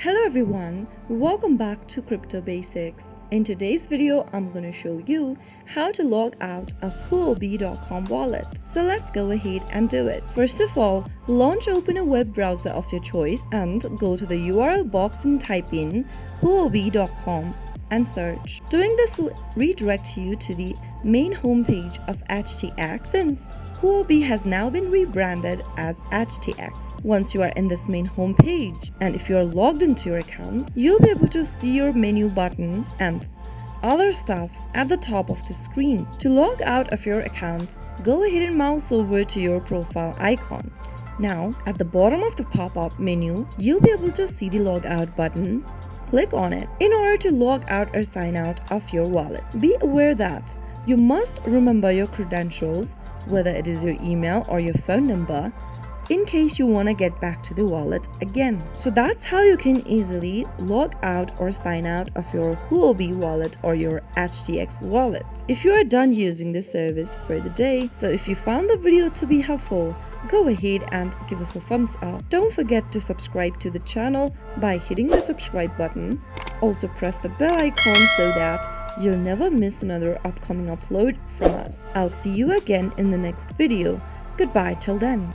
Hello everyone, welcome back to Crypto Basics. In today's video, I'm going to show you how to log out of Huobi.com wallet. So let's go ahead and do it. First of all, open a web browser of your choice and go to the URL box and type in Huobi.com and search. Doing this will redirect you to the main homepage of HTX since Huobi has now been rebranded as HTX. Once you are in this main homepage and if you are logged into your account, you'll be able to see your menu button and other stuffs at the top of the screen. To log out of your account, go ahead and mouse over to your profile icon. Now, at the bottom of the pop-up menu, you'll be able to see the logout button. Click on it in order to log out or sign out of your wallet. Be aware that you must remember your credentials, whether it is your email or your phone number, in case you want to get back to the wallet again. So that's how you can easily log out or sign out of your Huobi wallet or your HTX wallet. If you are done using this service for the day, so if you found the video to be helpful, go ahead and give us a thumbs up. Don't forget to subscribe to the channel by hitting the subscribe button. Also press the bell icon so that you'll never miss another upcoming upload from us. I'll see you again in the next video. Goodbye till then.